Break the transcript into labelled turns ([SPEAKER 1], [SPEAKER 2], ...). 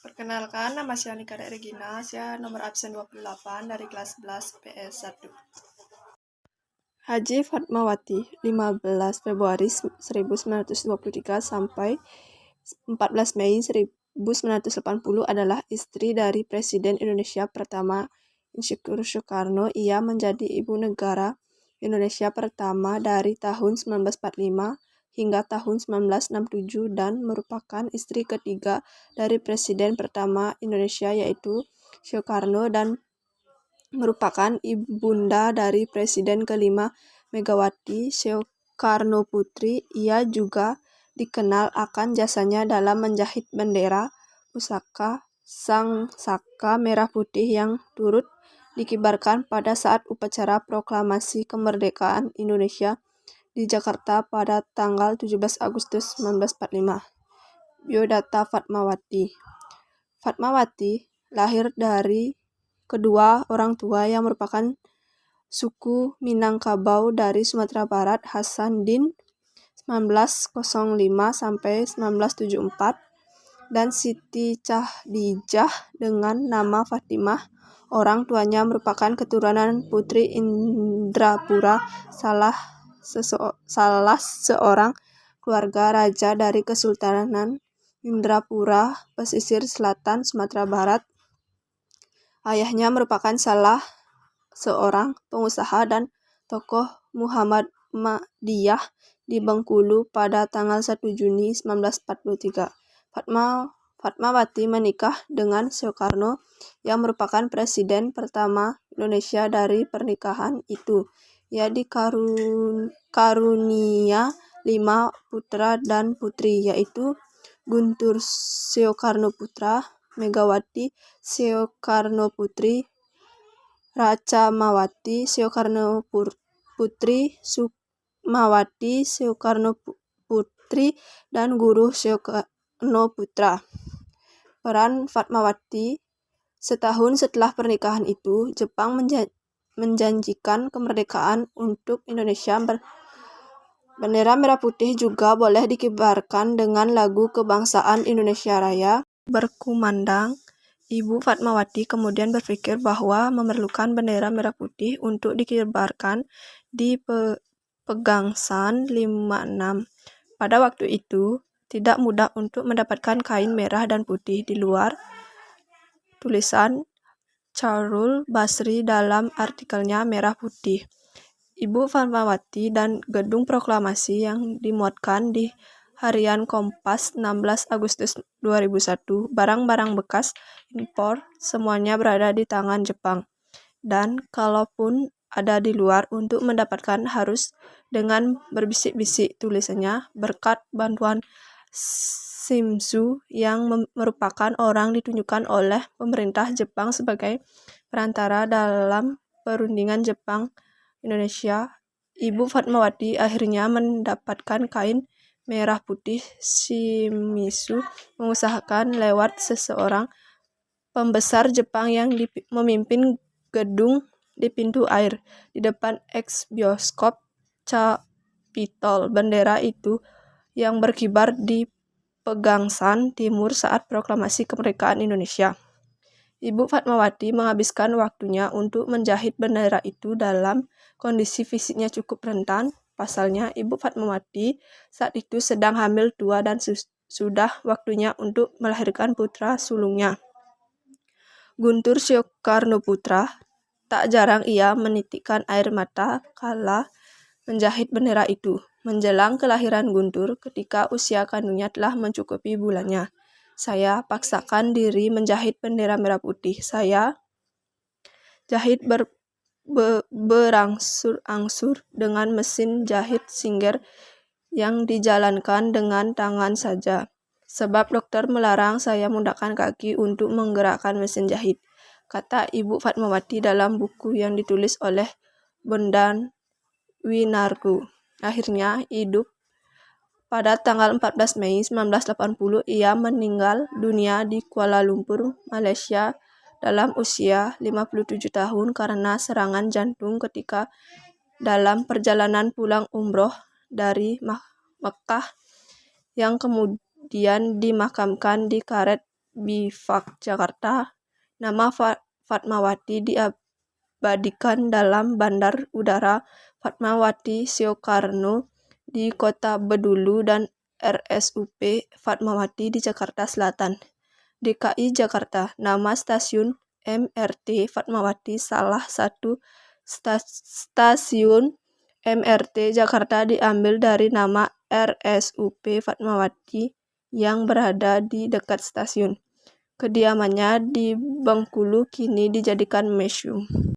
[SPEAKER 1] Perkenalkan, nama saya Nika Regina, saya nomor absen 28 dari kelas 11 PS1. Haji Fatmawati, 15 Februari 1923 sampai 14 Mei 1980 adalah istri dari Presiden Indonesia pertama Insinyur Soekarno. Ia menjadi ibu negara Indonesia pertama dari tahun 1945 hingga tahun 1967 dan merupakan istri ketiga dari Presiden pertama Indonesia yaitu Soekarno dan merupakan ibunda dari Presiden kelima Megawati Soekarnoputri. Ia juga dikenal akan jasanya dalam menjahit bendera pusaka Sang Saka Merah Putih yang turut dikibarkan pada saat upacara proklamasi kemerdekaan Indonesia di Jakarta pada tanggal 17 Agustus 1945. Biodata Fatmawati. Fatmawati lahir dari kedua orang tua yang merupakan suku Minangkabau dari Sumatera Barat, Hasanuddin 1905 sampai 1974 dan Siti Chadijah dengan nama Fatimah. Orang tuanya merupakan keturunan Putri Indrapura, salah seorang keluarga raja dari Kesultanan Indrapura, pesisir selatan Sumatera Barat. Ayahnya merupakan salah seorang pengusaha dan tokoh Muhammadiyah di Bengkulu pada tanggal 1 Juni 1943. Fatmawati menikah dengan Soekarno yang merupakan presiden pertama Indonesia. Dari pernikahan itu, ia dikarunia 5 putra dan putri, yaitu Guntur Soekarnoputra, Megawati Soekarnoputri, Ratchamawati Soekarnoputri, Sukmawati Soekarnoputri, dan Guru Soekarnoputra. Peran Fatmawati. Setahun setelah pernikahan itu, Jepang menjanjikan kemerdekaan untuk Indonesia. Bendera merah putih juga boleh dikibarkan dengan lagu kebangsaan Indonesia Raya berkumandang. Ibu Fatmawati kemudian berpikir bahwa memerlukan bendera merah putih untuk dikibarkan di Pegangsaan 56. Pada waktu itu, tidak mudah untuk mendapatkan kain merah dan putih di luar tulisan Chahrul Basri dalam artikelnya Merah Putih Ibu Fatmawati dan gedung proklamasi yang dimuatkan di Harian Kompas 16 Agustus 2001. Barang-barang bekas impor semuanya berada di tangan Jepang. Dan kalaupun ada di luar, untuk mendapatkan harus dengan berbisik-bisik, tulisannya, berkat bantuan Shimizu yang merupakan orang ditunjukkan oleh pemerintah Jepang sebagai perantara dalam perundingan Jepang Indonesia. Ibu Fatmawati akhirnya mendapatkan kain merah putih. Shimizu mengusahakan lewat seseorang pembesar Jepang yang memimpin gedung di pintu air di depan ex-bioskop Capitol. Bendera itu yang berkibar di Pegangsaan Timur saat proklamasi kemerdekaan Indonesia. Ibu Fatmawati menghabiskan waktunya untuk menjahit bendera itu dalam kondisi fisiknya cukup rentan. Pasalnya, Ibu Fatmawati saat itu sedang hamil tua dan sudah waktunya untuk melahirkan putra sulungnya, Guntur Soekarnoputra. Tak jarang ia menitikkan air mata kala menjahit bendera itu. Menjelang kelahiran Guntur, ketika usia kandungnya telah mencukupi bulannya, saya paksakan diri menjahit bendera merah putih. Saya jahit berangsur-angsur dengan mesin jahit Singer yang dijalankan dengan tangan saja, sebab dokter melarang saya menggunakan kaki untuk menggerakkan mesin jahit, kata Ibu Fatmawati dalam buku yang ditulis oleh Bondan Winarko. Akhirnya hidup pada tanggal 14 Mei 1980, ia meninggal dunia di Kuala Lumpur, Malaysia dalam usia 57 tahun karena serangan jantung ketika dalam perjalanan pulang umroh dari Mekkah, yang kemudian dimakamkan di Karet Bifak Jakarta. Nama Fatmawati diabadikan dalam Bandar Udara Fatmawati Soekarno di Kota Bedulu dan RSUP Fatmawati di Jakarta Selatan. DKI Jakarta. Nama stasiun MRT Fatmawati salah satu stasiun MRT Jakarta diambil dari nama RSUP Fatmawati yang berada di dekat stasiun. Kediamannya di Bengkulu kini dijadikan museum.